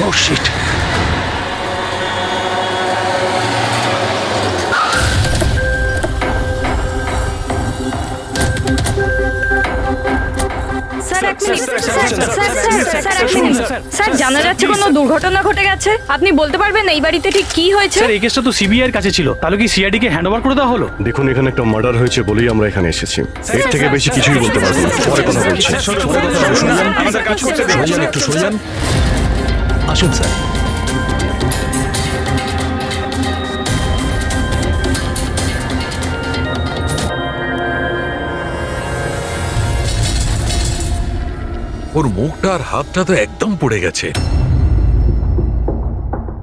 Oh shit! Sir এক minute sir জানা যাচ্ছে কোনো দুর্ঘটনা ঘটে গেছে। আপনি বলতে পারবেন এই বাড়িতে ঠিক কি হয়েছে? স্যার এই কেসটা তো সিবিআই এর কাছে ছিল, তাহলে কি সিআইডি কে হ্যান্ড ওভার করে দেওয়া হলো? দেখুন এখানে একটা মার্ডার হয়েছে বলেই আমরা এখানে এসেছি। এর থেকে বেশি কিছুই বলতে পারবো না, পরে কথা বলছি। একটু সরে যান। আসুন স্যার। ওর মুখটা আর হাতটা তো একদম পুড়ে গেছে।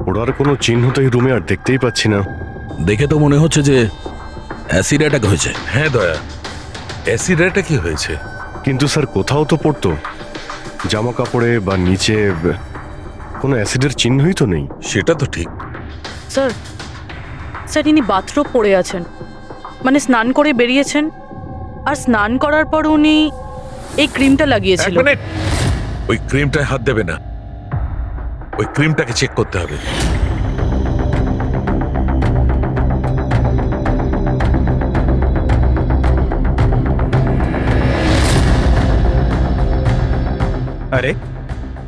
ওরার কোনো চিহ্ন তো এই রুমে আর দেখতেই পাচ্ছি না। দেখে তো মনে হচ্ছে যে অ্যাসিড অ্যাটাক হয়েছে। হ্যাঁ দয়া, অ্যাসিড কি হয়েছে? কিন্তু স্যার কোথাও তো পড়তো, জামা কাপড়ে বা নিচে কোনো অ্যাসিডের চিহ্নই তো নেই। সেটা তো ঠিক। স্যার স্যার ইনি বাথরুম পড়ে আছেন, মানে স্নান করে বেরিয়েছেন, আর স্নান করার পর উনি এই ক্রিমটা এক লাগিয়েছিল। মিনিট, ওই ক্রিমটায় হাত দেবে না, ওই ক্রিমটাকে চেক করতে হবে। আরে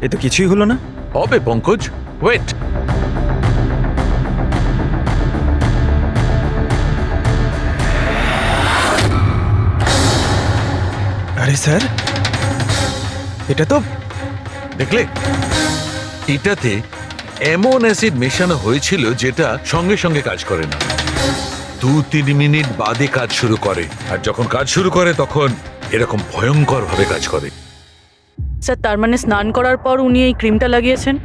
এ তো কিছুই হলো না। হবে পঙ্কজ, ওয়েট। আরে স্যার, এটা তো দেখলে, এটাতে এমন অ্যাসিড মেশানো হয়েছিল যেটা সঙ্গে সঙ্গে কাজ করে না, 2-3 মিনিট বাদে কাজ শুরু করে। আর যখন কাজ শুরু করে তখন এরকম ভয়ঙ্কর ভাবে কাজ করে। স্যার তার মানে স্নান করার পর উনি এই ক্রিমটা লাগিয়েছেন,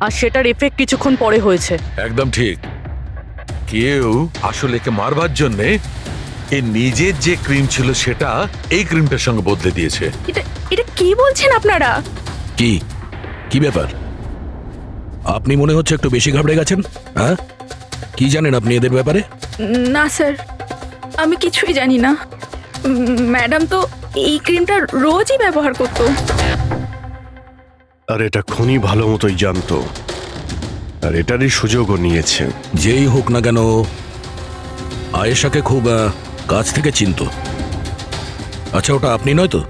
আর সেটার এফেক্ট কিছুক্ষণ পরে হয়েছে। একদম ঠিক। কেউ আসলে একে মারবার জন্যে এর নিজের যে ক্রিম ছিল সেটা এই ক্রিমটার সঙ্গে বদলে দিয়েছে। এটা কি বলছেন আপনারা? কি কি ব্যাপার? আপনি মনে হচ্ছে একটু বেশি ঘাবড়ে গেছেন। হ্যাঁ, কি জানেন আপনি এদের ব্যাপারে? না স্যার, আমি কিছুই জানি না। ম্যাডাম তো এই ক্রিমটা রোজই ব্যবহার করতো। আর এটা খনি ভালো মতোই জানতো, আর এটারই সুযোগও নিয়েছে। যেই হোক না কেন, আয়েশাকে খুব কাছ থেকে চিনতো। আচ্ছা, ওটা আপনি নয় তো?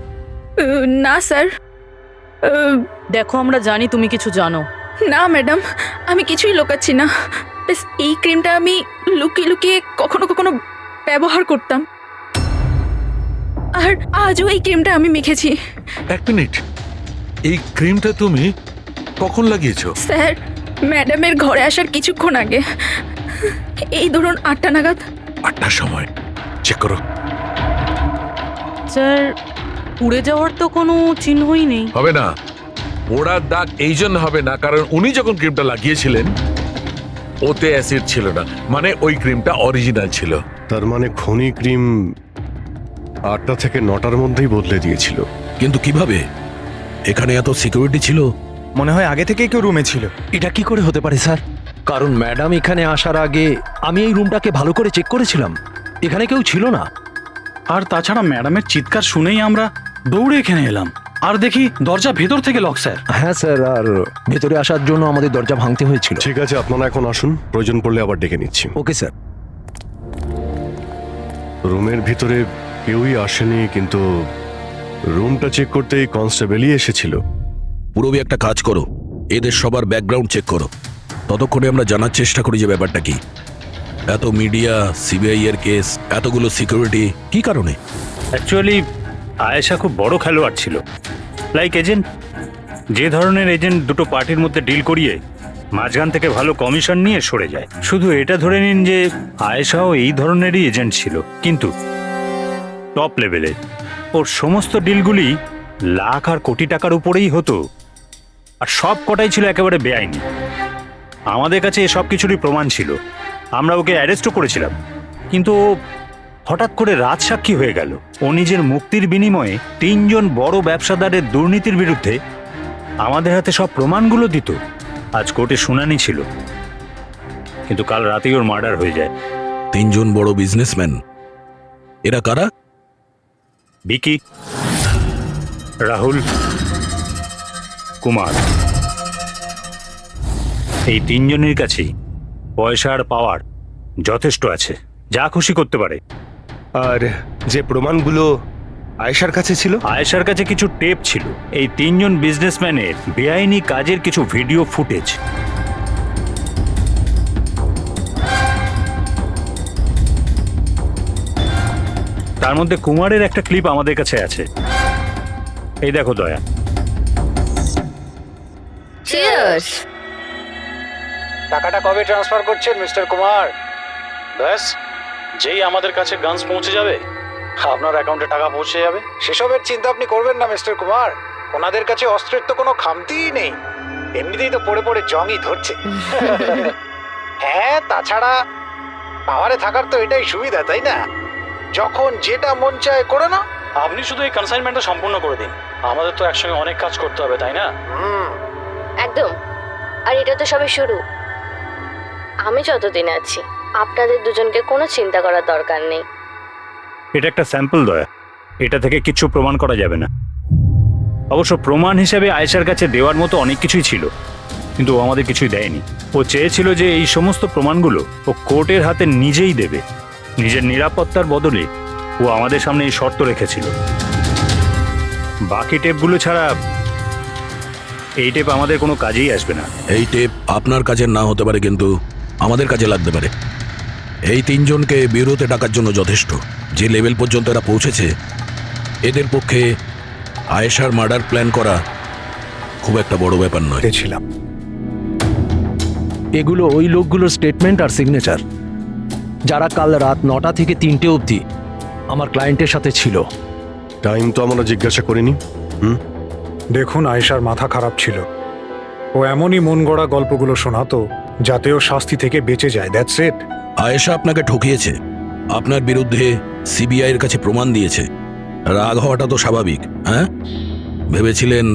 না স্যার। দেখো আমরা জানি তুমি কিছু জানো। না ম্যাডাম, আমি কিছুই লুকাচ্ছি না। বেশ এই ক্রিমটা আমি লুকিয়ে লুকিয়ে কখনো কখনো ব্যবহার করতাম, আর আজও এই ক্রিমটা আমি মেখেছি। এক মিনিট, এই ক্রিমটা তুমি কখন লাগিয়েছো? স্যার ম্যাডামের ঘরে আসার কিছুক্ষণ আগে, এই ধরুন 8টা নাগাদ। 8টার সময়। চেক করো। স্যার পুড়ে যাওয়ার তো কোনো চিহ্নই নেই। হবে না, পোড়ার দাগ এই জন্য হবে না কারণ উনি যখন ক্রিমটা লাগিয়েছিলেন ওতে অ্যাসিড ছিল না, মানে ওই ক্রিমটা অরিজিনাল ছিল। তার মানে খনি ক্রিম 8টা থেকে 9টার মধ্যেই বদলে দিয়েছিল। কিন্তু কিভাবে? এখানে এত সিকিউরিটি ছিল। মনে হয় আগে থেকেই কেউ রুমে ছিল। এটা কি করে হতে পারে স্যার? কারণ ম্যাডাম এখানে আসার আগে আমি এই রুমটাকে ভালো করে চেক করেছিলাম, এখানে কেউ ছিল না। আর তাছাড়া ম্যাডামের চিৎকার শুনেই আমরা দৌড়ে এখানে এলাম, আর দেখি দরজা ভেতর থেকে লক স্যার। হ্যাঁ স্যার, আর ভেতরে আসার জন্য আমাদের দরজা ভাঙতে হয়েছিল। ঠিক আছে, আপনারা এখন আসুন, প্রয়োজন পড়লে আবার ডেকে নিচ্ছি। Okay sir. রুমের ভিতরে কেউই আসেনি, কিন্তু রুমটা চেক করতে কনস্টেবলই এসেছিল। পুরোবি একটা কাজ করো, এদের সবার ব্যাকগ্রাউন্ড চেক করো। ততক্ষণে আমরা জানার চেষ্টা করি যে ব্যাপারটা কি। এত মিডিয়া, সিবিআই এর কেস, এতগুলো সিকিউরিটি, কি কারণে? অ্যাকচুয়ালি আয়েশা খুব বড় খেলোয়াড় ছিল, লাইক এজেন্ট। যে ধরনের এজেন্ট দুটো পার্টির মধ্যে ডিল করিয়ে মাঝখান থেকে ভালো কমিশন নিয়ে সরে যায়। শুধু এটা ধরে নিন যে আয়েশাও এই ধরনেরই এজেন্ট ছিল, কিন্তু টপ লেভেলে। ওর সমস্ত ডিলগুলি লাখ আর কোটি টাকার উপরেই হতো, আর সব কটাই ছিল একেবারে বেআইনি। আমাদের কাছে সব কিছুরই প্রমাণ ছিল, আমরা ওকে অ্যারেস্টও করেছিলাম। কিন্তু ও হঠাৎ করে রাজসাক্ষী হয়ে গেল। ও নিজের মুক্তির বিনিময়ে 3 জন বড় ব্যবসাদারের দুর্নীতির বিরুদ্ধে আমাদের হাতে সব প্রমাণগুলো দিত। আজ কোর্টে শুনানি ছিল, কিন্তু কাল রাতেই ওর মার্ডার হয়ে যায়। 3 জন বড় বিজনেসম্যান, এরা কারা? বিকি, রাহুল, কুমার। এই তিনজনের কাছেই পয়সা আর পাওয়ার যথেষ্ট আছে, যা খুশি করতে পারে। আর যে প্রমাণগুলো আয়েশার কাছে ছিল, আয়েশার কাছে কিছু টেপ ছিল, এই তিনজন বিজনেসম্যানের বেআইনি কাজের কিছু ভিডিও ফুটেজ। তার মধ্যে কুমারের একটা ক্লিপ আমাদের কাছে আছে। এই দেখো দয়া। চিয়ার্স। টাকাটা কবে ট্রান্সফার করছেন মিস্টার কুমার? ব্যাস, যেই আমাদের কাছে গানস পৌঁছে যাবে আপনার অ্যাকাউন্টে টাকা পৌঁছে যাবে। সেসবের চিন্তা আপনি করবেন না মিস্টার কুমার, ওনাদের কাছে অস্ত্রের তো কোনো খামতিই নেই, এমনিতেই তো পড়ে পড়ে জংই ধরছে। হ্যাঁ, তাছাড়া পাওয়ারে থাকার তো এটাই সুবিধা, তাই না? যখন যেটা মন চায় করে না। আপনি শুধু এই কনসাইনমেন্টটা সম্পূর্ণ করে দিন, আমাদের তো একসঙ্গে অনেক কাজ করতে হবে, তাই না? একদম। আর এটা তো সবে শুরু। আমি যতদিন আছি আপনাদের দুজনকে কোনো চিন্তা করার দরকার নেই। এটা একটা স্যাম্পল দয়া, এটা থেকে কিছু প্রমাণ করা যাবে না। অবশ্য প্রমাণ হিসেবে আয়েশার কাছে দেওয়ার মতো অনেক কিছুই ছিল, কিন্তু ও আমাদের কিছুই দেয়নি। ও চেয়েছিল যে এই সমস্ত প্রমাণগুলো ও কোর্টের হাতে নিজেই দেবে। নিজের নিরাপত্তার বদলে ও আমাদের সামনে এই শর্ত রেখেছিল। বাকি টেপগুলো ছাড়া এই টেপ আমাদের কোনো কাজেই আসবে না। এই টেপ আপনার কাজের না হতে পারে, কিন্তু আমাদের কাজে লাগতে পারে। এই তিনজনকে বিউরোতে ডাকার জন্য যথেষ্ট। যে লেভেল পর্যন্ত এরা পৌঁছেছে, এদের পক্ষে আয়েশার মার্ডার প্ল্যান করা খুব একটা বড় ব্যাপার নয়। ছিলাম এগুলো ওই লোকগুলোর স্টেটমেন্ট আর সিগনেচার, যারা কাল রাত 9টা থেকে 3টে অবধি আমার ক্লায়েন্টের সাথে ছিল। টাইম তো আমরা জিজ্ঞাসা করিনি। দেখুন, আয়েশার মাথা খারাপ ছিল, ও এমনই মন গড়া গল্পগুলো শোনাতো যাতে ও শাস্তি থেকে বেঁচে যায়। That's it. আয়েশা আপনাকে ঠকিয়েছে, আপনার বিরুদ্ধে সিবিআই এর কাছে প্রমাণ দিয়েছে। রাগ হওয়াটা তো স্বাভাবিক। হ্যাঁ, ভেবেছিলেন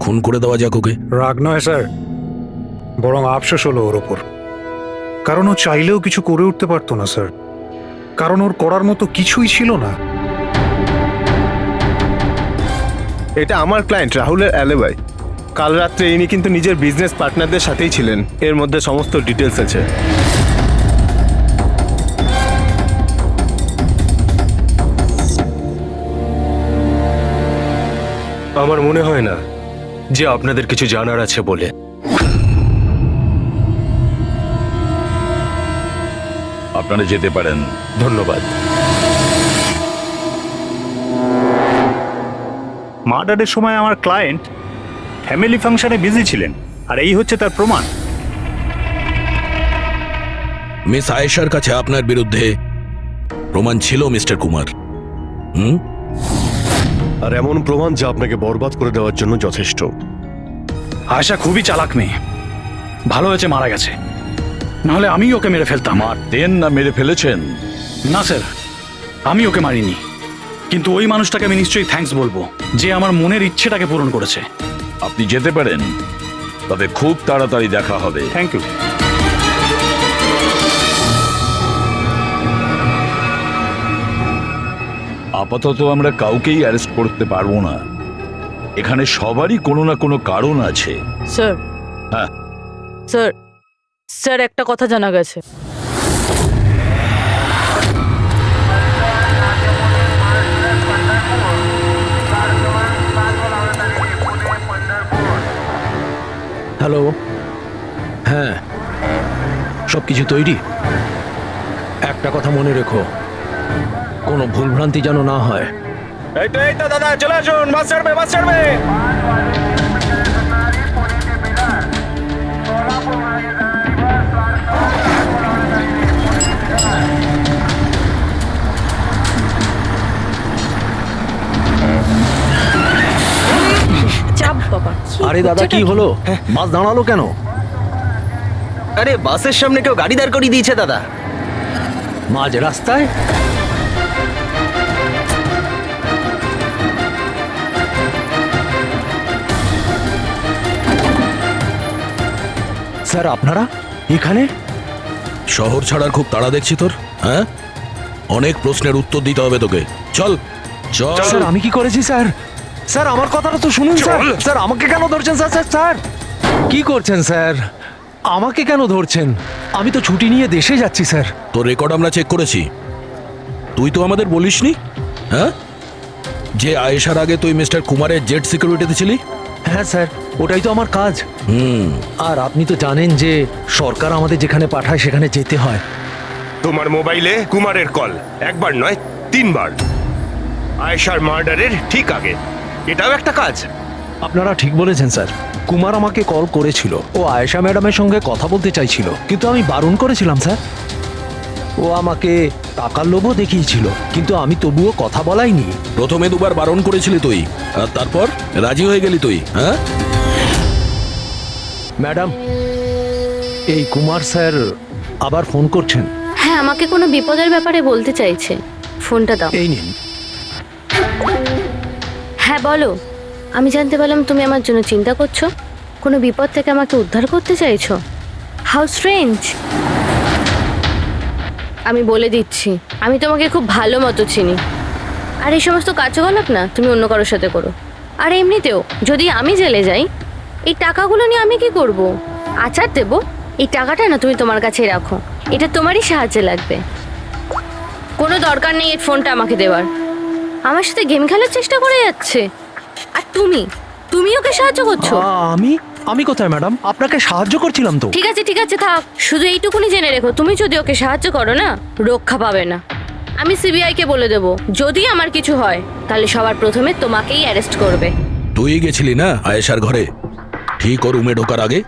খুন করে দেওয়া যাক ওকে? রাগ নয় স্যার, বরং আফসোস হলো ওর ওপর। কারণ ও চাইলেও কিছু করে উঠতে পারতো না স্যার, কারণ ওর করার মতো কিছুই ছিল না। এটা আমার ক্লায়েন্ট রাহুলের অ্যালিবাই। কাল রাত্রে ইনি কিন্তু নিজের বিজনেস পার্টনারদের সাথেই ছিলেন, এর মধ্যে সমস্ত ডিটেলস আছে। আমার মনে হয় না যে আপনাদের কিছু জানার আছে বলে। আপনারা যেতে পারেন। ধন্যবাদ। মার্ডারের সময় আমার ক্লায়েন্ট ফ্যামিলি ফাংশনে বিজি ছিলেন, আর এই হচ্ছে তার প্রমাণ। মিস আয়েশার কাছে আপনার বিরুদ্ধে প্রমাণ ছিল মিস্টার কুমার। আর এমন প্রমাণ যা আপনাকে বরবাদ করে দেওয়ার জন্য যথেষ্ট। আয়েশা খুবই চালাক মেয়ে, ভালো হয়েছে মারা গেছে, নাহলে আমি ওকে মেরে ফেলতাম। মারতেন না মেরে ফেলেছেন? না স্যার, আমি ওকে মারিনি, কিন্তু ওই মানুষটাকে আমি নিশ্চয়ই থ্যাঙ্কস বলবো যে আমার মনের ইচ্ছেটাকে পূরণ করেছে। আপনি যেতে পারেন, তবে খুব তাড়াতাড়ি দেখা হবে। Thank you. আপাতত আমরা কাউকেই অ্যারেস্ট করতে পারবো না, এখানে সবারই কোনো না কোনো কারণ আছে। স্যার, হ্যাঁ স্যার, স্যার একটা কথা জানা গেছে। হ্যালো, হ্যাঁ, সব কিছু তৈরি। একটা কথা মনে রেখো, কোনো ভুলভ্রান্তি যেন না হয়। এই তো দাদা, চলে আসুন, বাস ছাড়বে, বাস ছাড়বে। চাপ বাবা। আরে দাদা, কি হলো? বাস দাঁড়ালো কেন? আরে বাসের সামনে কেউ গাড়ি দাঁড় করিয়ে দিয়েছে দাদা। মাঝ রাস্তায়? স্যার, আপনারা এখানে? শহর ছাড়ার খুব তাড়া দেখছি তোর। হ্যাঁ, অনেক প্রশ্নের উত্তর দিতে হবে তোকে। চল চল। স্যার, আমি কি করেছি স্যার? স্যার, আমার কথাটা তো শুনুন স্যার। স্যার, আমাকে কেন ধরছেন স্যার? স্যার, স্যার, কি করছেন স্যার? আমাকে কেন ধরছেন? আমি তো ছুটি নিয়ে দেশে যাচ্ছি স্যার। তোর রেকর্ড আমরা চেক করেছি, তুই তো আমাদের বলিসনি, হ্যাঁ, যে আয়েশার আগে তুই মিস্টার কুমারের জেট সিকিউরিটিতে ছিলি। হ্যাঁ স্যার, ওটাই তো আমার কাজ। আর আপনি তো জানেন যে সরকার আমাদের যেখানে পাঠায় সেখানে যেতে হয়। তোমার মোবাইলে কুমারের কল একবার নয় 3 বার, আয়েশার মার্ডারের ঠিক আগে। এটাও একটা কাজ। আপনারা ঠিক বলেছেন স্যার। কুমার আমাকে কল করেছিল, ও আয়েশা ম্যাডামের সঙ্গে কথা বলতে চাইছিল, কিন্তু আমি বারণ করেছিলাম স্যার। ও আমাকে টাকার লোভও দেখিয়েছিল, কিন্তু আমি তবুও কথা বলাইনি। প্রথমে 2বার বারণ করেছিলি তুই, আর তারপর রাজি হয়ে গেলি তুই, হ্যাঁ? ম্যাডাম, এই কুমার স্যার আবার ফোন করছেন। হ্যাঁ, আমাকে কোনো বিপদের ব্যাপারে বলতে চাইছে। ফোনটা দাও। এই নিন। হ্যাঁ বলো। আমি জানতে পারলাম তুমি আমার জন্য চিন্তা করছো, কোনো বিপদ থেকে আমাকে উদ্ধার করতে চাইছো। How strange. আমি বলে দিচ্ছি, আমি তোমাকে খুব ভালো মতো চিনি। আর এই সমস্ত কার্যকলাপ না তুমি অন্য কারোর সাথে করো। আর এমনিতেও যদি আমি জেলে যাই, এই টাকাগুলো নিয়ে আমি কি করব? আচার দেবো? এই টাকাটা না তুমি তোমার কাছেই রাখো, এটা তোমারই সাহায্যে লাগবে। কোনো দরকার নেই এই ফোনটা আমাকে দেওয়ার। আমার সাথে গেম খেলার চেষ্টা করে যাচ্ছে, আর তুমি ওকে সাহায্য করছো। আমি কোথায় ম্যাডাম? আপনাকে সাহায্য করছিলাম তো। ঠিক আছে থাক, শুধু এইটুকুনি জেনে রেখো, তুমি যদি ওকে সাহায্য করো না, রক্ষা পাবে না। আমি সিবিআই কে বলে দেবো, যদি আমার কিছু হয় তাহলে সবার প্রথমে তোমাকেই অ্যারেস্ট করবে। তুই গেছিলি না আয়েশার ঘরে ঠিক ওর রুমে ঢোকার আগে?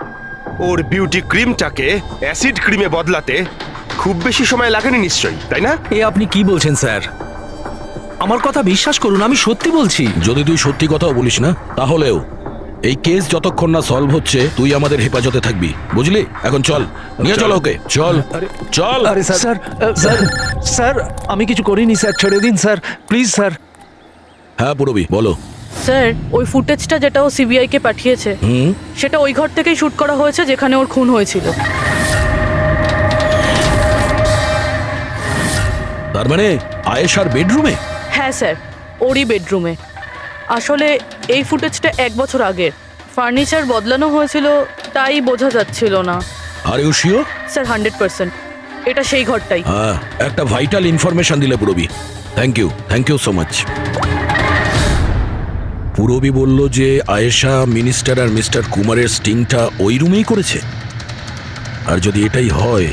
ওর বিউটি ক্রিমটাকে অ্যাসিড ক্রিমে বদলাতে খুব বেশি সময় লাগেনি নিশ্চয়ই, তাই না? এ আপনি কি বলছেন স্যার? আমার কথা বিশ্বাস করুন, আমি সত্যি বলছি। যদি তুই সত্যি কথাও বলিস না, তাহলেও এই কেস যতক্ষণ না সলভ হচ্ছে তুই আমাদের হেফাজতে থাকবি, বুঝলি? এখন চল, নিয়ে চল ওকে, চল চল। আরে স্যার আমি কিছু করিনি স্যার, ছেড়ে দিন স্যার, প্লিজ স্যার। হ্যাঁ পুরবি, বলো। স্যার, ওই ফুটেজটা যেটা ও সিবিআই কে পাঠিয়েছে, সেটা ওই ঘর থেকেই শুট করা হয়েছে যেখানে ওর খুন হয়েছিল। তার মানে আয়েশার বেডরুমে? হ্যাঁ স্যার, ওরই বেডরুমে। আসলে এই ফুটেজটা 1 বছর আগের, ফার্নিচার বদলানো হয়েছিল, তাই বোঝা যাচ্ছিল না। Are you sure? স্যার 100%, এটা সেই ঘরটাই। হ্যাঁ, একটা ভাইটাল ইনফরমেশন দিলে Purbi, thank you so much. Purbi বলল যে আয়েশা মিনিস্টার আর মিস্টার কুমারের স্টিংটা ওই রুমেই করেছে। আর যদি এটাই হয়,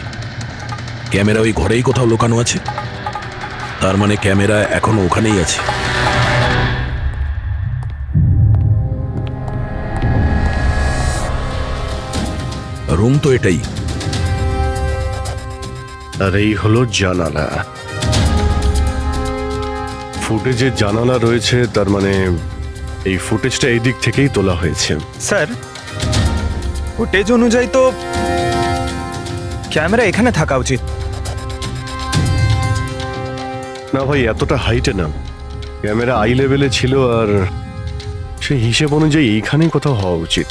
ক্যামেরা ওই ঘরেই কোথাও লোকানো আছে, তার মানে ক্যামেরা এখনো ওখানেই আছে। রুম তো এটাই। আর এই হলো জানালা। ফুটেজে জানালা রয়েছে, তার মানে এই ফুটেজটা এই দিক থেকেই তোলা হয়েছে। স্যার, ফুটেজ অনুযায়ী তো ক্যামেরা এখানে থাকা উচিত। না ভাই, এতটা হাইটে না, ক্যামেরা আই লেভেলে ছিল, আর সেই হিসেব অনুযায়ী এইখানেই কোথাও হওয়া উচিত।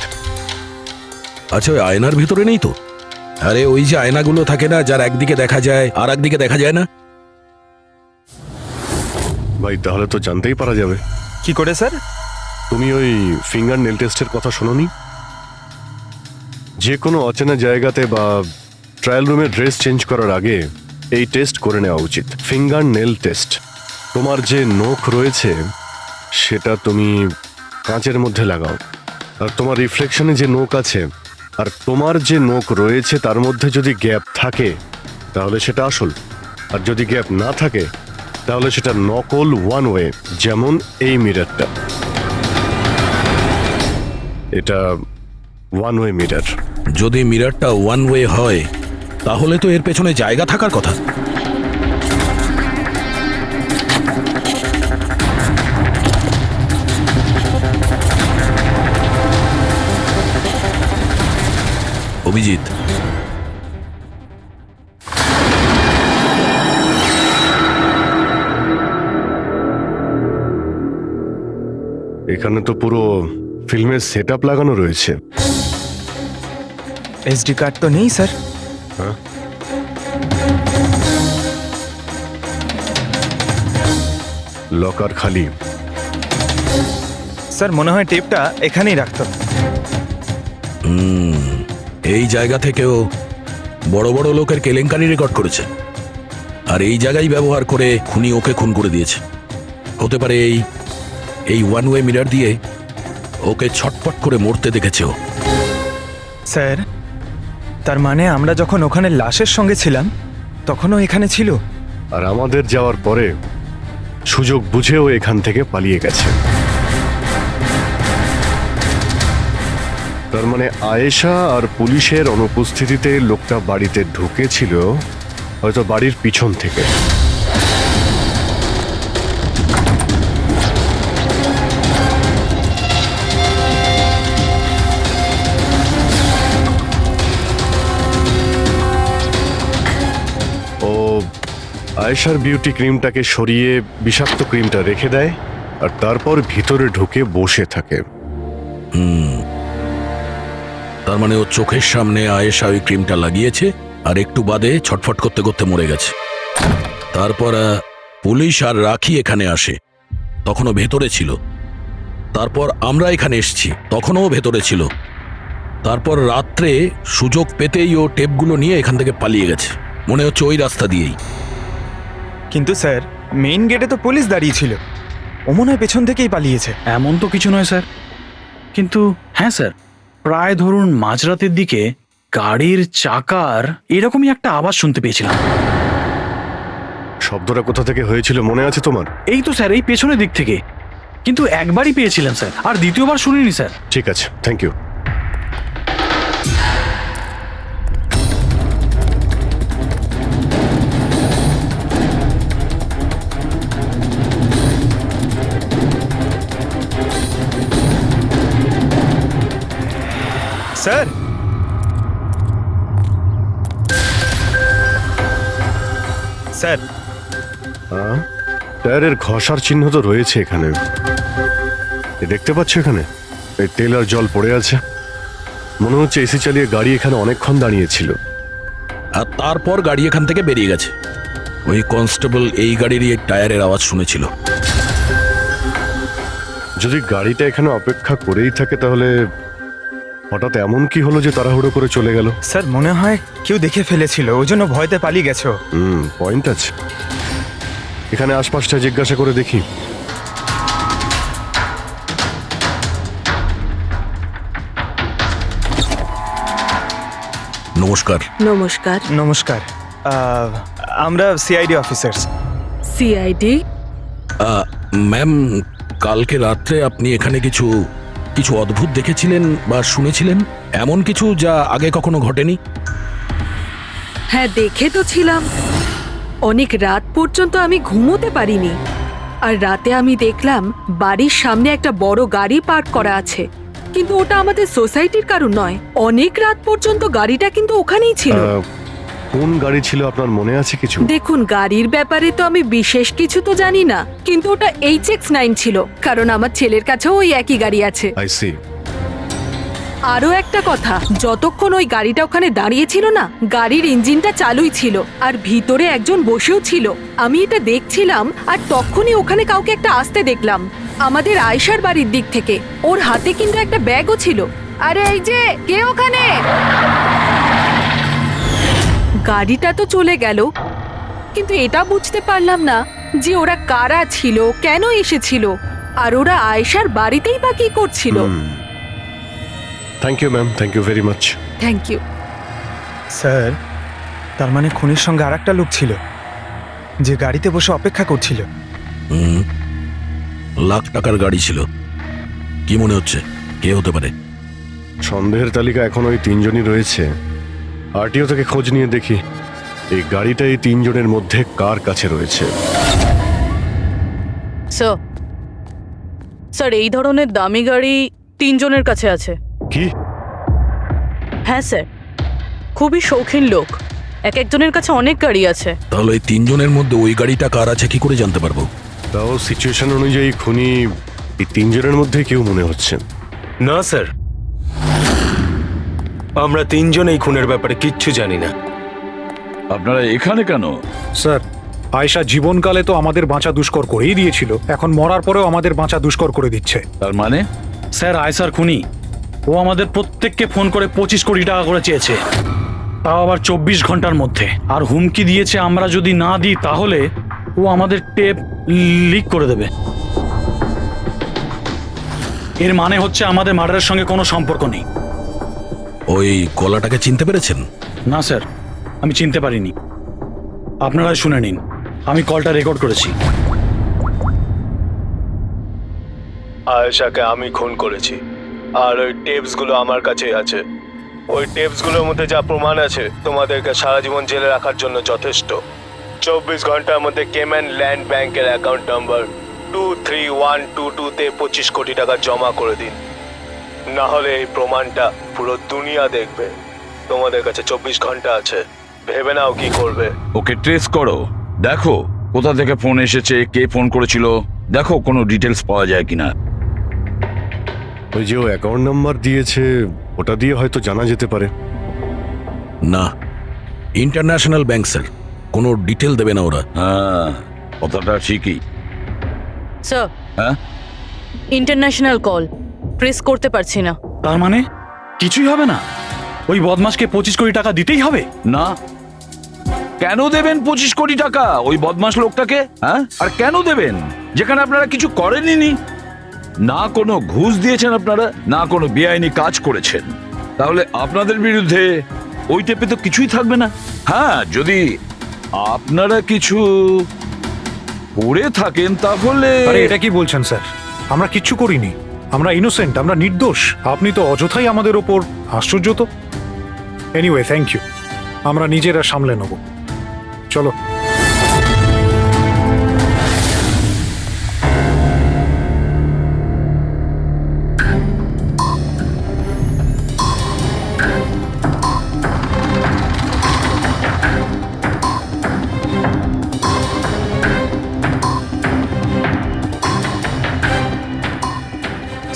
আচ্ছা, ওই আয়নার ভিতরে নেই তো? আরে ওই যে আয়নাগুলো থাকে না, যার একদিকে দেখা যায় আর একদিকে দেখা যায় না। ভাই তাহলে তো জানতেই পারা যাবে। কি করে স্যার? তুমি ওই ফিঙ্গার নেল টেস্টের কথা শোনোনি? যে কোনো অচেনা জায়গাতে বা ট্রায়াল রুমে ড্রেস চেঞ্জ করার আগে এই টেস্ট করে নেওয়া উচিত, ফিঙ্গার নেল টেস্ট। তোমার যে নখ রয়েছে সেটা তুমি কাঁচের মধ্যে লাগাও, আর তোমার রিফ্লেকশনে যে নখ আছে আর তোমার যে নখ রয়েছে তার মধ্যে যদি গ্যাপ থাকে তাহলে সেটা আসল, আর যদি গ্যাপ না থাকে তাহলে সেটা নকল ওয়ান ওয়ে। যেমন এই মিররটা, এটা ওয়ান ওয়ে মিরর। যদি মিররটা ওয়ান ওয়ে হয় তাহলে তো এর পেছনে জায়গা থাকার কথা। অভিজিৎ, এখানে তো পুরো ফিল্মের সেটআপ লাগানো রয়েছে। এসডি কার্ড তো নেই স্যার। হ্যাঁ, লকার খালি। স্যার মনে হয় টেপটা এখানেই রাখতো। এই জায়গা থেকেও বড় বড় লোকের কেলেঙ্কারি রেকর্ড করেছে, আর এই জায়গায় ব্যবহার করে খুনি ওকে খুন করে দিয়েছে। হতে পারে এই ওয়ান ওয়ে মিরার দিয়ে ওকে ছটপট করে মরতে দেখেছে ও। স্যার, তার মানে আমরা যখন ওখানে লাশের সঙ্গে ছিলাম তখনও এখানে ছিল? আর আমাদের যাওয়ার পরে সুযোগ বুঝেও এখান থেকে পালিয়ে গেছে। তার মানে আয়েশা আর পুলিশের অনুপস্থিতিতে লোকটা বাড়িতে ঢুকেছিল, হয়তো বাড়ির পিছন থেকে। ও আয়েশার বিউটি ক্রিমটাকে সরিয়ে বিষাক্ত ক্রিমটা রেখে দেয় আর তারপর ভিতরে ঢুকে বসে থাকে। তার মানে ও চোখের সামনে আয়েশা ওই ক্রিমটা লাগিয়েছে আর একটু বাদে ছটফট করতে করতে মরে গেছে। তারপর পুলিশ আর রাখি এখানে আসে, তখনও ভেতরে ছিল। তারপর আমরা এখানে এসেছি, তখনও ভেতরে ছিল। তারপর রাত্রে সুযোগ পেতেই ও টেপগুলো নিয়ে এখান থেকে পালিয়ে গেছে, মনে হচ্ছে ওই রাস্তা দিয়েই। কিন্তু স্যার, মেইন গেটে তো পুলিশ দাঁড়িয়ে ছিল, ও মনে হয় পেছন থেকেই পালিয়েছে। এমন তো কিছু নয় স্যার, কিন্তু হ্যাঁ স্যার, প্রায় ধরুন মাঝরাতের দিকে গাড়ির চাকার এরকমই একটা আওয়াজ শুনতে পেয়েছিলাম। শব্দটা কোথা থেকে হয়েছিল মনে আছে তোমার? এই তো স্যার, এই পেছনের দিক থেকে, কিন্তু একবারই পেয়েছিলেন স্যার, আর দ্বিতীয়বার শুনিনি স্যার। ঠিক আছে, থ্যাংক ইউ। স্যার, স্যার, টায়ারের ঘষার চিহ্ন তো রয়েছে এখানে। দেখতে পাচ্ছ এখানে এই তেল আর জল পড়ে আছে। মনে হচ্ছে এসি চালিয়ে গাড়ি এখানে অনেকক্ষণ দাঁড়িয়েছিল। আর তারপর গাড়ি এখান থেকে বেরিয়ে গেছে। ওই কনস্টেবল এই গাড়িরই টায়ারের আওয়াজ শুনেছিল। যদি গাড়িটা এখানে অপেক্ষা করেই থাকে তাহলে হঠাৎ এমন কি হলো যে তাড়াহুড়ো করে চলে গেল? স্যার, মনে হয় কেউ দেখে ফেলেছিল, ওই জন্য ভয়তে পালিয়ে গেছো। পয়েন্ট আছে। এখানে আশপাশটা জিজ্ঞাসা করে দেখি। নমস্কার। নমস্কার। নমস্কার, আমরা সিআইডি অফিসার্স। সিআইডি? ম্যাম, কালকে রাত্রে আপনি এখানে কিছু কিছু অদ্ভুত দেখেছিলেন বা শুনেছিলেন, এমন কিছু যা আগে কখনো ঘটেনি? হ্যাঁ, দেখে তো ছিলাম। অনেক রাত পর্যন্ত আমি ঘুমোতে পারিনি। আর রাতে আমি দেখলাম বাড়ির সামনে একটা বড় গাড়ি পার্ক করা আছে, কিন্তু ওটা আমাদের সোসাইটির কারণ নয়। অনেক রাত পর্যন্ত গাড়িটা কিন্তু ওখানেই ছিল। কোন গাড়ি ছিল আপনার মনে আছে কিছু? দেখুন, গাড়ির ব্যাপারে তো আমি বিশেষ কিছু তো জানি না, কিন্তু ওটা HX9 ছিল, কারণ আমার ছেলের কাছেও ওই একই গাড়ি আছে। I see. আরো একটা কথা, যতক্ষণ ওই গাড়িটা ওখানে দাঁড়িয়ে ছিল না, গাড়ির ইঞ্জিনটা চালুই ছিল আর ভিতরে একজন বসেও ছিল। আমি এটা দেখছিলাম আর তখনই ওখানে কাউকে একটা আসতে দেখলাম, আমাদের আয়েশার বাড়ির দিক থেকে। ওর হাতে কিন্তু একটা ব্যাগও ছিল। আরে এই যে, কে ওখানে? গাড়িটা তো চলে গেল, কিন্তু এটা বুঝতে পারলাম না যে ওরা কারা ছিল, কেন এসেছিল, আর ওরা আয়েশার বাড়িতেই বা কি করছিল। Thank you ma'am, thank you very much. Thank you. Sir, তার মানে খুনির সঙ্গে আর একটা লোক ছিল যে গাড়িতে বসে অপেক্ষা করছিল। লাখ টাকার গাড়ি ছিল। কি মনে হচ্ছে কে হতে পারে? সন্দেহের তালিকা এখন ওই তিনজনই রয়েছে। আরটিও থেকে খোঁজ নিয়ে দেখি এই গাড়িটা এই তিনজনের মধ্যে কার কাছে রয়েছে। স্যার, এই ধরনের দামি গাড়ি 3 জনের কাছে আছে। কি? হ্যাঁ স্যার, খুবই শৌখিন লোক, এক একজনের কাছে অনেক গাড়ি আছে। তাহলে এই 3 জনের মধ্যে ওই গাড়িটা কার আছে কি করে জানতে পারবো? তাও সিচুয়েশন অনুযায়ী খুনি এই তিনজনের মধ্যে কেউ মনে হচ্ছে। না স্যার, আমরা তিনজন এই খুনের ব্যাপারে কিচ্ছু জানি না। আপনারা এখানে কেন? স্যার, আয়েশা জীবনকালে তো আমাদের বাঁচা দুষ্কর করেই দিয়েছিল, এখন মরার পরেও আমাদের বাঁচা দুষ্কর করে দিচ্ছে। তার মানে? স্যার, আয়েশার খুনি ও আমাদের প্রত্যেককে ফোন করে 25 কোটি টাকা করে চেয়েছে, তাও আবার 24 ঘন্টার মধ্যে। আর হুমকি দিয়েছে আমরা যদি না দিই তাহলে ও আমাদের টেপ লিক করে দেবে। এর মানে হচ্ছে আমাদের মার্ডারের সঙ্গে কোনো সম্পর্ক নেই। ওই কলাটাকে চিনতে পেরেছেন? না স্যার, আমি চিনতে পারিনি। আপনারা শুনে নিন, আমি কলটা রেকর্ড করেছি। আয়েশাকে আমি খুন করেছি, আর ওই টেপসগুলো আমার কাছেই আছে। ওই টেপসগুলোর মধ্যে যা প্রমাণ আছে তোমাদেরকে সারা জীবন জেলে রাখার জন্য যথেষ্ট। 24 ঘন্টার মধ্যে কেম্যান ল্যান্ড ব্যাংকের অ্যাকাউন্ট নাম্বার 23122-তে 25 কোটি টাকা জমা করে দিন, না হলে এই প্রমাণটা পুরো দুনিয়া দেখবে। তোমাদের কাছে 24 ঘন্টা আছে, ভেবে নাও কি করবে। ওকে ট্রেস করো, দেখো কোথা থেকে ফোন এসেছে, কে ফোন করেছিল, দেখো কোনো ডিটেলস পাওয়া যায় কিনা। ওই যে ও অ্যাকাউন্ট নাম্বার দিয়েছে, ওটা দিয়ে হয়তো জানা যেতে পারে। না, ইন্টারন্যাশনাল ব্যাংক স্যার, কোনো ডিটেল দেবে না ওরা। হ্যাঁ, কথাটা ঠিকই। স্যার, হ্যাঁ, ইন্টারন্যাশনাল কল, ট্রেস করতে পারছি না। তার মানে কিছুই হবে না? ওই বদমাসকে 25 কোটি টাকা দিতেই হবে? না, কেন দেবেন 25 কোটি টাকা ওই বদমাশ লোকটাকে? হ্যাঁ, আর কেন দেবেন যেখানে আপনারা কিছু করেননি? না কোনো ঘুষ দিয়েছেন আপনারা, না কোনো বেআইনি কাজ করেছেন। তাহলে আপনাদের বিরুদ্ধে ওই টেপে তো কিছুই থাকবে না। হ্যাঁ, যদি আপনারা কিছু করে থাকেন তাহলে। আরে এটা কি বলছেন স্যার? আমরা কিচ্ছু করিনি, আমরা ইনোসেন্ট, আমরা নির্দোষ। আপনি তো অযথাই আমাদের ওপর। আশ্চর্য তো। এনিওয়ে, থ্যাংক ইউ, আমরা নিজেরা সামলে নেব। চলো।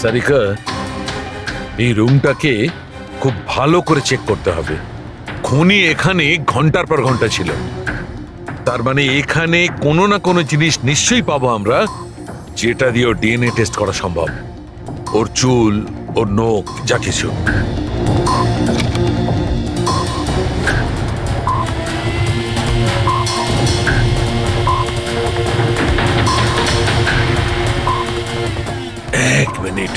সারিকা, এই রুমটাকে খুব ভালো করে চেক করতে হবে। খনি এখানে ঘন্টার পর ঘন্টা ছিল, তার মানে এখানে কোনো না কোনো জিনিস নিশ্চয়ই পাবো আমরা, যেটা দিয়ে ওর ডিএনএ টেস্ট করা সম্ভব। ওর চুল, ওর নখ, যা কিছু। এক মিনিট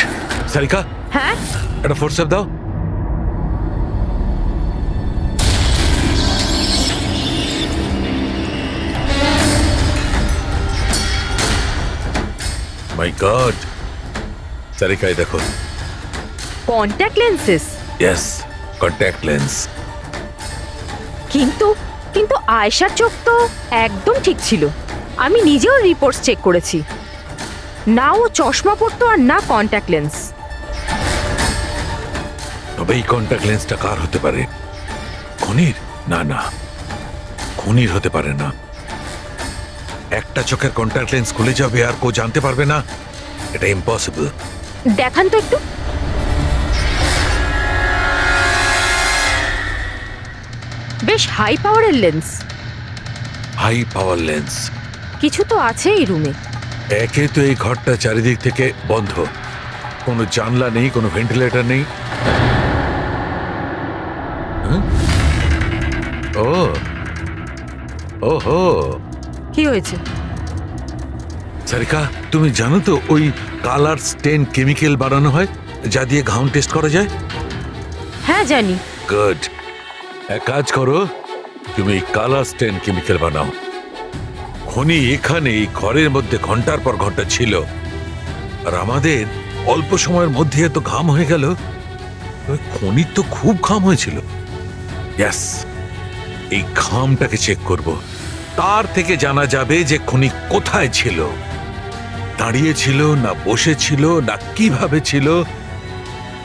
সারিকা, হ্যাঁ, একটা ফোর্সেপ দাও। মাই গড, সারিকা এই দেখো। Contact lenses? Yes, contact lens. কিন্তু কিন্তু আয়েশার চোখ তো একদম ঠিক ছিল। আমি নিজেও রিপোর্টস চেক করেছি, না ও চশমা পরতো আর না কন্ট্যাক্ট লেন্স। তবে এই কন্ট্যাক্ট লেন্সটা কার হতে পারে? খনির? না না, খনির হতে পারে না। একটা চোখের কন্ট্যাক্ট লেন্স খুলে যাবে আর কেউ জানতে পারবে না, এটা ইম্পসিবল। দেখান তো একটু। বেশ হাই পাওয়ারের লেন্স। High power lens? কিছু তো আছে এই রুমে। একে তো এই ঘরটা চারিদিক থেকে বন্ধ, কোনো জানলা নেই, কোনো ভেন্টিলেটর নেই। হ্যাঁ? ও ওহো, কি হয়েছে? সারিকা, তুমি জানো তো ওই কালার স্টেন কেমিক্যাল বানানো হয় যা দিয়ে ঘাম টেস্ট করা যায়? হ্যাঁ জানি। গুড, এক কাজ করো, তুমি কালার স্টেন কেমিক্যাল বানাও। খনি এখানে এই ঘরের মধ্যে ঘন্টার পর ঘন্টা ছিল, আর আমাদের অল্প সময়ের মধ্যে এত ঘাম হয়ে গেল। খনির তো খুব ঘাম হয়েছিল। ইয়েস, এই ঘামটাকে চেক করব, তার থেকে জানা যাবে যে খনি কোথায় ছিল, দাঁড়িয়ে ছিল না বসে ছিল না কিভাবে ছিল,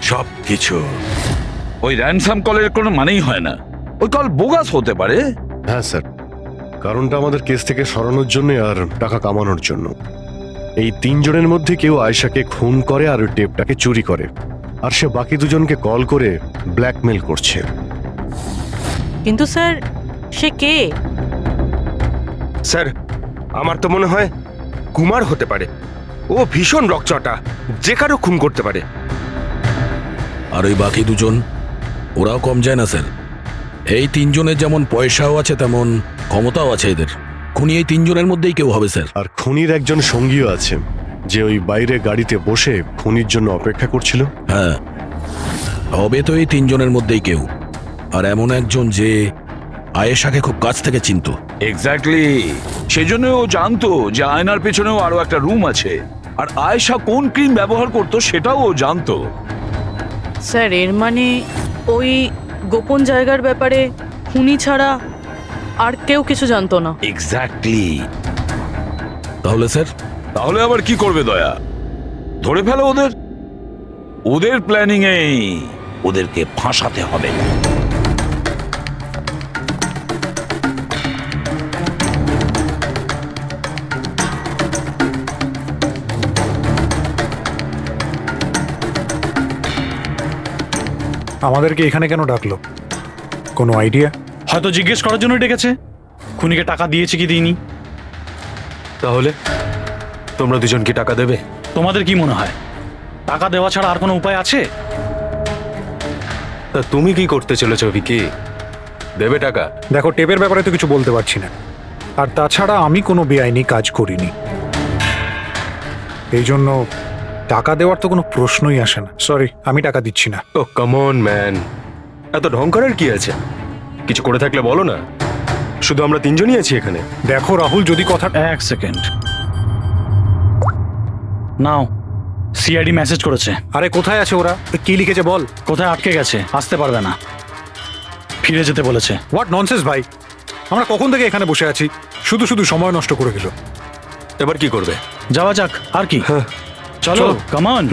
সব কিছু। ওই র্যানসাম কলের কোনো মানেই হয় না, ওই কল বোগাস হতে পারে। হ্যাঁ স্যার, কারণটা আমাদের কেস থেকে সরানোর জন্য আর টাকা কামানোর জন্য। এই 3 জনের মধ্যে কেউ আয়েশাকে খুন করে আর ওই টেপটাকে চুরি করে, আর সে বাকি 2 জনকে কল করে ব্ল্যাকমেল করছে। কিন্তু স্যার, সে কে? স্যার, আমার তো মনে হয় কুমার হতে পারে। ও ভীষণ রকচটা, যে কারো খুন করতে পারে। আর ওই বাকি দুজন ওরাও কম যায় না স্যার। এই তিনজনের যেমন পয়সাও আছে তেমন ক্ষমতাও আছে এদের। খুনি এই তিনজনের মধ্যেই কেউ হবে স্যার। আর খুনির একজন সঙ্গীও আছে, যে ওই বাইরে গাড়িতে বসে খুনির জন্য অপেক্ষা করছিল। হ্যাঁ, হবে তো এই তিনজনের মধ্যেই কেউ। আর এমন একজন যে আয়েশাকে খুব কাছ থেকে চিনতো। এক্স্যাক্টলি, সেজন্য ও জানতো যে আয়নার পেছনেও আরো একটা রুম আছে, আর আয়েশা কোন ক্রিম ব্যবহার করতো সেটাও ও জানতো। স্যার এর মানে ওই গোপন জায়গার ব্যাপারে খুনি ছাড়া আর কেউ কিছু জানতো না। এক্স্যাক্টলি। তাহলে স্যার? তাহলে আবার কি করবে দয়া? ধরে ফেলো ওদের। ওদের প্ল্যানিং এই ওদেরকে ফাঁসাতে হবে। আমাদেরকে এখানে কেন ডাকলো? কোনো আইডিয়া? হয়তো জিজ্ঞেস করার জন্য ডেকেছে খুনিকে টাকা দিয়েছে কি দিইনি। তাহলে তোমরা দুজন কি টাকা দেবে? তোমাদের কি মনে হয় টাকা দেওয়া ছাড়া আর কোনো উপায় আছে? তা তুমি কি করতে চলেছো ভিকি? দেবে টাকা? দেখো, টেপের ব্যাপারে তো কিছু বলতে পারছি না, আর তাছাড়া আমি কোনো বেআইনি কাজ করিনি, এই জন্য টাকা দেওয়ার তো কোনো প্রশ্নই আসে না। সরি, আমি টাকা দিচ্ছি না। ও কাম অন ম্যান, এত ঢং করার কি আছে? কিছু করে থাকলে বলো না, শুধু আমরা তিনজনই আছি এখানে। দেখো রাহুল, যদি কথা... এক সেকেন্ড নাও, সিআইডি মেসেজ করেছে। আরে কোথায় আছে ওরা? কি লিখেছে বল। কোথায় আটকে গেছে, আসতে পারবে না, ফিরে যেতে বলেছে। হোয়াট ননসেন্স ভাই, আমরা কখন থেকে এখানে বসে আছি, শুধু শুধু সময় নষ্ট করে গেল। এবার কি করবে? যাওয়া যাক, আর কি। চলো, কাম অন।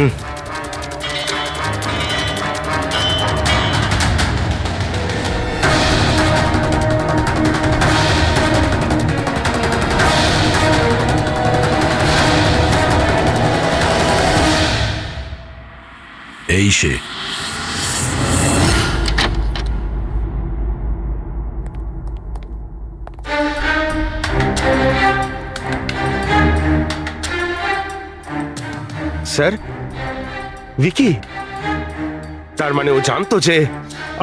এই সে। স্যার, ভিকি? তার মানে ও জানতো যে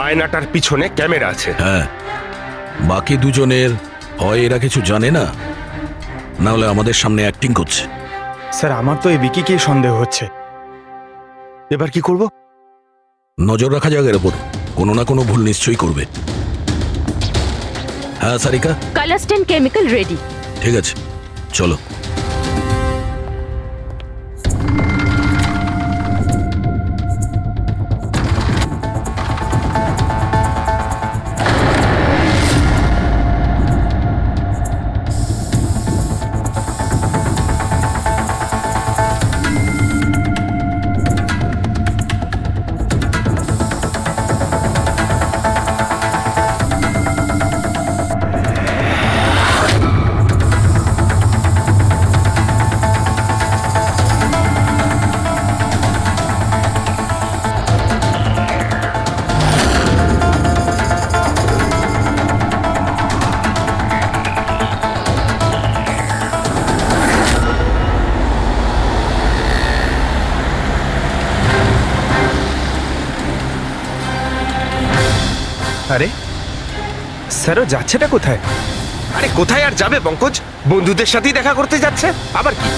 আয়নাটার পিছনে ক্যামেরা আছে? হ্যাঁ, বাকি দুজনের হয় এরা কিছু জানে না, না হলে আমাদের সামনে অ্যাক্টিং করছে। স্যার, আমার তো এই বিকিকে সন্দেহ হচ্ছে। এবার কি করব? নজর রাখা যাক এর ওপর, কোনো না কোনো ভুল নিশ্চয়ই করবে। হ্যাঁ সারিকা, কালাস্টেন কেমিক্যাল রেডি। ঠিক আছে, চলো। আরে স্যারও যাচ্ছেটা কোথায়? আরে কোথায় আর যাবে পঙ্কজ? বন্ধুদের সাথেই দেখা করতে যাচ্ছে, আবার কি?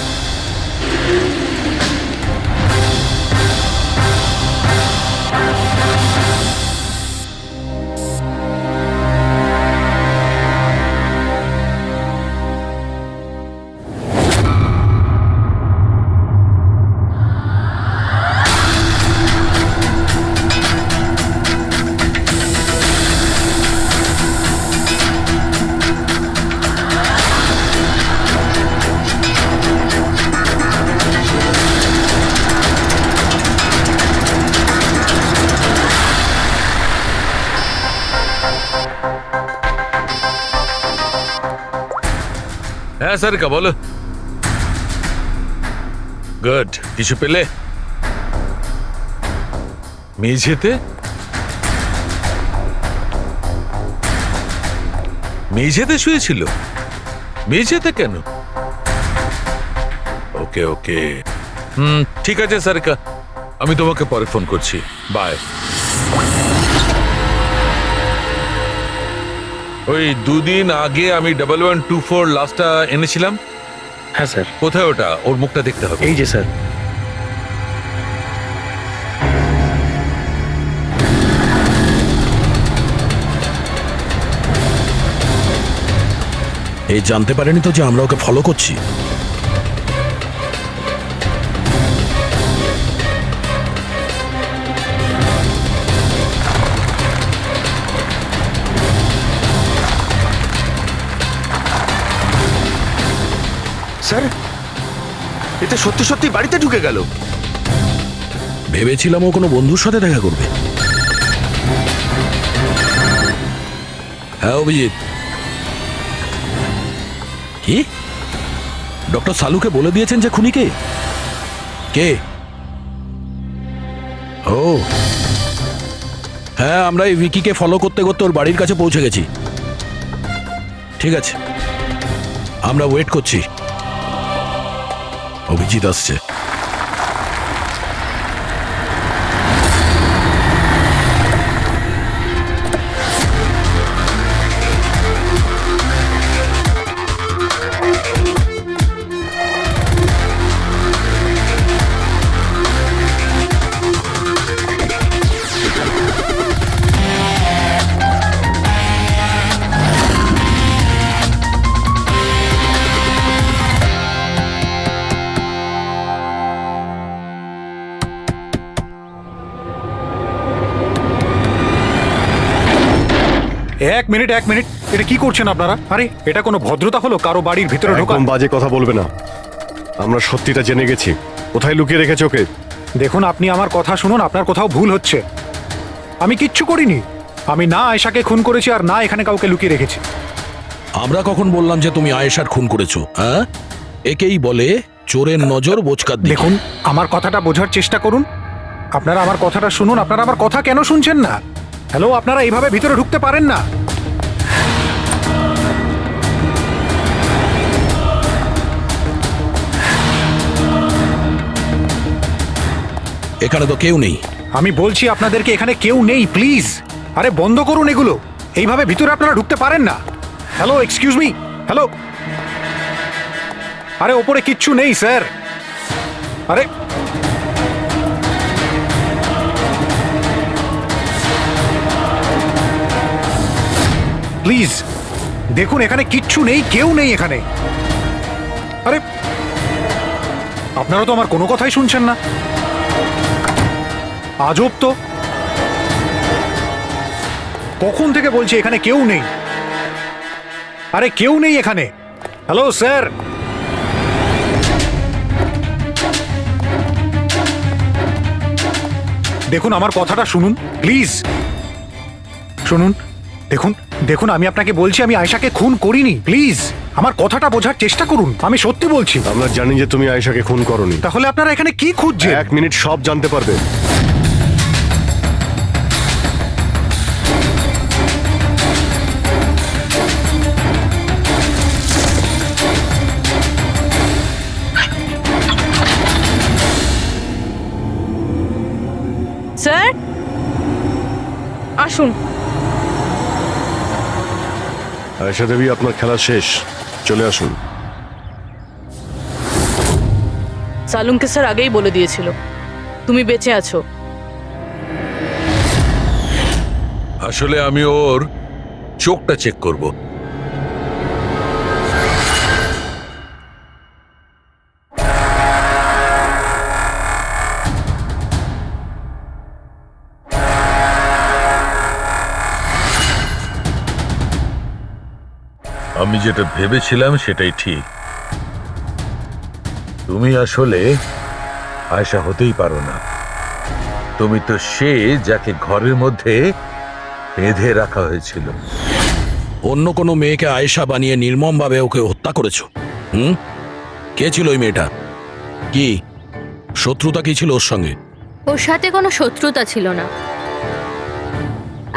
হ্যাঁ সারিকা, বলো। গুড, কিছু পেলে? মেঝেতে? মেঝেতে শুয়েছিল? মেঝেতে কেন? ওকে ওকে, ঠিক আছে সারিকা, আমি তোমাকে পরে ফোন করছি, বাই। ওই 2 দিন আগে আমি 1124 লাস্টটা এনেছিলাম। হ্যাঁ স্যার, কোথায় ওটা? ওর মুখটা দেখতে হবে। এই যে স্যার। এই জানতে পারেনি তো যে আমরা ওকে ফলো করছি? স্যার, এটা সত্যি সত্যি বাড়িতে ঢুকে গেল। ভেবেছিলাম ও কোনো বন্ধুর সাথে দেখা করবে। হ্যাঁ অভিজিৎ। কি? ডক্টর সালুকে বলে দিয়েছেন যে খুনি কে? কে? ও হ্যাঁ, আমরা এই উইকিকে ফলো করতে করতে ওর বাড়ির কাছে পৌঁছে গেছি। ঠিক আছে, আমরা ওয়েট করছি। অভিজিৎ আসছে। এক মিনিট, এটা কি করছেন আপনারা? আরে এটা কোনো ভদ্রতা হলো কারো বাড়ির ভিতরে ঢোকা? একদম বাজে কথা বলবে না। আমরা সত্যিটা জেনে গেছি। কোথায় লুকিয়ে রেখেছো ওকে? দেখুন, আপনি আমার কথা শুনুন, আপনার কোথাও ভুল হচ্ছে। আমি কিচ্ছু করিনি। আমি না আয়েশাকে খুন করেছি আর না এখানে কাউকে লুকিয়ে রেখেছি। আমরা কখন বললাম যে তুমি আয়েশার খুন করেছো? হ্যাঁ, একেই বলে চোরের নজর বোচকার দিকে। দেখুন, আমার কথাটা বোঝার চেষ্টা করুন। আপনারা আমার কথাটা শুনুন। আপনারা আমার কথা কেন শুনছেন না? হ্যালো, আপনারা এইভাবে ভিতরে ঢুকতে পারেন না। এখানে তো কেউ নেই। আমি বলছি আপনাদেরকে এখানে কেউ নেই, প্লিজ। আরে বন্ধ করুন এগুলো। এইভাবে ভিতরে আপনারা ঢুকতে পারেন না। Hello, excuse me. হ্যালো, আরে ওপরে কিচ্ছু নেই স্যার। আরে প্লিজ দেখুন, এখানে কিচ্ছু নেই, কেউ নেই এখানে। আরে আপনারা তো আমার কোনো কথাই শুনছেন না। আজব তো, কখন থেকে বলছি এখানে কেউ নেই। আরে কেউ নেই এখানে। হ্যালো স্যার, দেখুন আমার কথাটা শুনুন প্লিজ। শুনুন, দেখুন দেখুন, আমি আপনাকে বলছি আমি আয়েশাকে খুন করিনি। প্লিজ আমার কথাটা বোঝার চেষ্টা করুন। আমি সত্যি বলছি। আমরা জানি যে তুমি আয়েশাকে খুন করনি। তাহলে আপনারা এখানে কি খুঁজছেন? 1 মিনিট, সব জানতে পারবে। স্যার আসুন। আয়েশা দেবী, আপনার খেলা শেষ, চলে আসুন। সালুমকে স্যার আগেই বলে দিয়েছিল তুমি বেঁচে আছো। আসলে আমি ওর চোখটা চেক করব। আমি যেটা ভেবেছিলাম সেটাই ঠিক। তুমি আসলে আয়েশা হতেই পারো না। তুমি তো সে যাকে ঘরের মধ্যে বেঁধে রাখা হয়েছিল। অন্য কোনো মেয়েকে আয়েশা বানিয়ে নির্মমভাবে ওকে হত্যা করেছো। কে ছিল ওই মেয়েটা? কি শত্রুতা কি ছিল ওর সঙ্গে? ওর সাথে কোনো শত্রুতা ছিল না।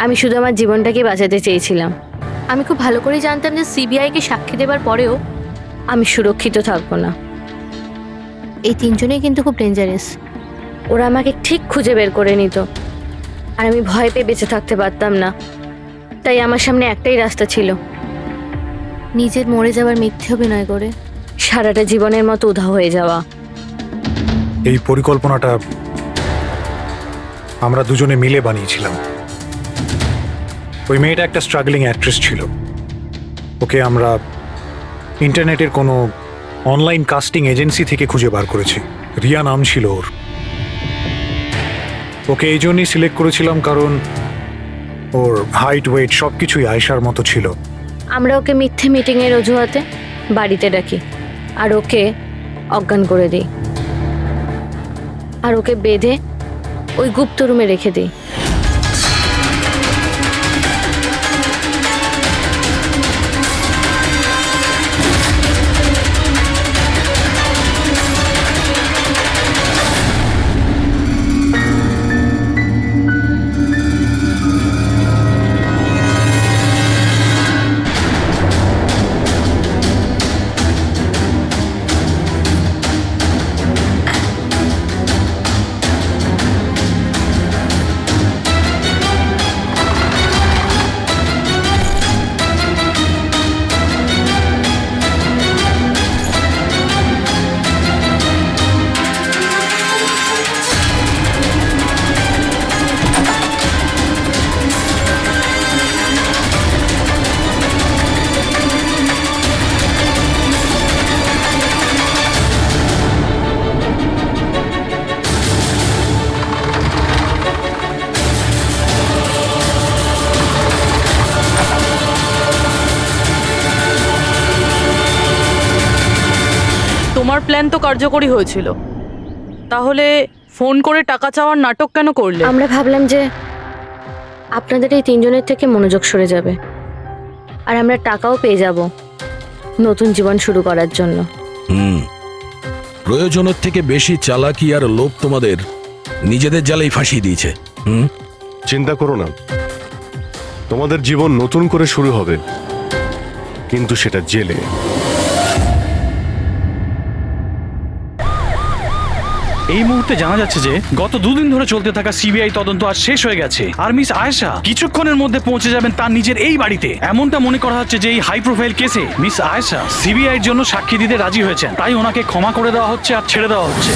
আমি শুধু আমার জীবনটাকে বাঁচাতে চেয়েছিলাম। আমি খুব ভালো করে জানতাম যে সিবিআইকে সাক্ষী দেবার পরেও আমি সুরক্ষিত থাকবো না। এই তিনজনেই কিন্তু খুব ডেঞ্জারাস। ওরা আমাকে ঠিক খুঁজে বের করে নিত, আর আমি ভয় পেয়ে বেঁচে থাকতে পারতাম না। তাই আমার সামনে একটাই রাস্তা ছিল, নিজের মরে যাওয়ার মিথ্যে অভিনয় করে সারাটা জীবনের মতো উধাও হয়ে যাওয়া। এই পরিকল্পনাটা আমরা দুজনে মিলে বানিয়েছিলাম। ওই মেয়েটা একটা স্ট্রাগলিং অ্যাক্ট্রেস ছিল। ওকে আমরা ইন্টারনেটের কোনো অনলাইন কাস্টিং এজেন্সি থেকে খুঁজে বার করেছি। রিয়া নাম ছিল ওর। ওকে এই জন্যই সিলেক্ট করেছিলাম কারণ ওর হাইট, ওয়েট সব কিছুই আয়েশার মতো ছিল। আমরা ওকে মিথ্যে মিটিংয়ের অজুহাতে বাড়িতে ডাকি, আর ওকে অজ্ঞান করে দিই, আর ওকে বেঁধে ওই গুপ্ত রুমে রেখে দিই। তোমার প্ল্যান তো কার্যকরী হয়েছিল, তাহলে ফোন করে টাকা চাওয়ার নাটক কেন করলে? আমরা ভাবলাম যে আপনাদের এই তিনজনের থেকে মনোযোগ সরে যাবে, আর আমরা টাকাও পেয়ে যাব নতুন জীবন শুরু করার জন্য। প্রয়োজনের থেকে বেশি চালাকি আর লোভ তোমাদের নিজেদের জালেই ফাঁসিয়ে দিয়েছে। চিন্তা করো না, তোমাদের জীবন নতুন করে শুরু হবে, কিন্তু সেটা জেলে। এই মুহূর্তে জানা যাচ্ছে যে গত 2 দিন ধরে চলতে থাকা সিবিআই তদন্ত আজ শেষ হয়ে গেছে, আর মিস আয়েশা কিছুক্ষণের মধ্যে পৌঁছে যাবেন তার নিজের এই বাড়িতে। এমনটা মনে করা হচ্ছে যে এই হাই প্রোফাইল কেসে মিস আয়েশা সিবিআই এর জন্য সাক্ষী দিতে রাজি হয়েছেন, তাই ওনাকে ক্ষমা করে দেওয়া হচ্ছে আর ছেড়ে দেওয়া হচ্ছে।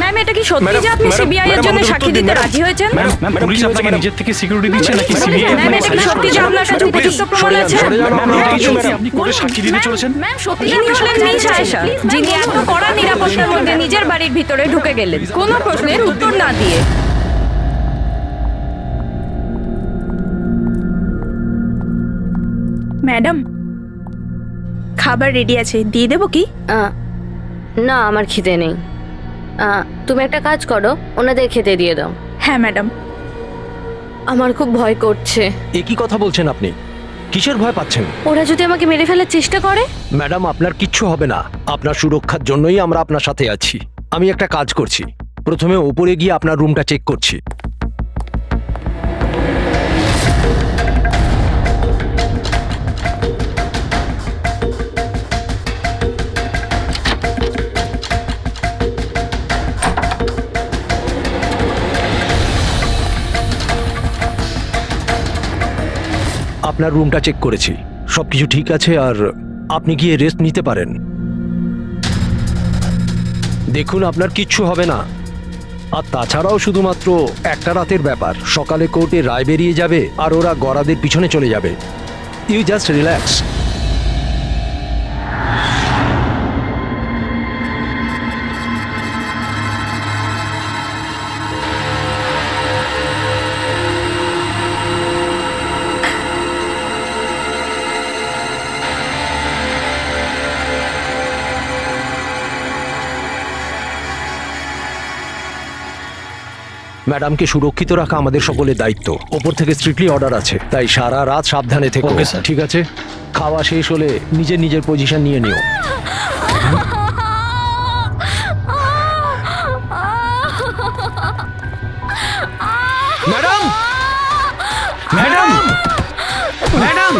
ম্যাম, এটা কি সত্যি যে আপনি সিবিআই এর জন্য সাক্ষী দিতে রাজি হয়েছেন? ম্যাম, পুলিশ আপনাকে নিজের থেকে সিকিউরিটি দিচ্ছে নাকি সিবিআই? ম্যাম, এটা কি সত্যি যে আপনার কাছে উপযুক্ত প্রমাণ আছে? ম্যাম, এটাই সত্যি আপনি কোর্টে সাক্ষী দিতে চলেছেন? ম্যাম, সত্যি ইনি হলেন মিস আয়েশা, যিনি এত কড়া নিরাপত্তার মধ্যে নিজের বাড়ির ভিতরে ঢুকে গেলেন কোনো প্রশ্নের উত্তর না দিয়ে। ম্যাডাম, খাবার রেডি আছে, দিয়ে দেবো কি? না, আমার খিদে নেই। তুমি একটা কাজ করো, ওনাদের খেতে দিয়ে দাও। হ্যাঁ ম্যাডাম। আমার খুব ভয় করছে। এ কি কথা বলছেন আপনি? কিসের ভয় পাচ্ছেন? ওরা যদি আমাকে মেরে ফেলার চেষ্টা করে? ম্যাডাম, আপনার কিচ্ছু হবে না। আপনার সুরক্ষার জন্যই আমরা আপনার সাথে আছি। আমি একটা কাজ করছি, প্রথমে ওপরে গিয়ে আপনার রুমটা চেক করছি। আপনার রুমটা চেক করেছি, সবকিছু ঠিক আছে, আর আপনি গিয়ে রেস্ট নিতে পারেন। দেখুন, আপনার কিচ্ছু হবে না। আর তাছাড়াও শুধুমাত্র একটা রাতের ব্যাপার, সকালে কোর্টে রায় বেরিয়ে যাবে আর ওরা গরাদের পিছনে চলে যাবে। You just relax. ম্যাডামকে সুরক্ষিত রাখা আমাদের সকলের দায়িত্ব। ওপর থেকে স্ট্রিক্টলি অর্ডার আছে, তাই সারা রাত সাবধানে থেকো। Okay sir. ঠিক আছে, খাওয়া শেষ হলে নিজের নিজের পজিশন নিয়ে নিও। Madam, madam, madam,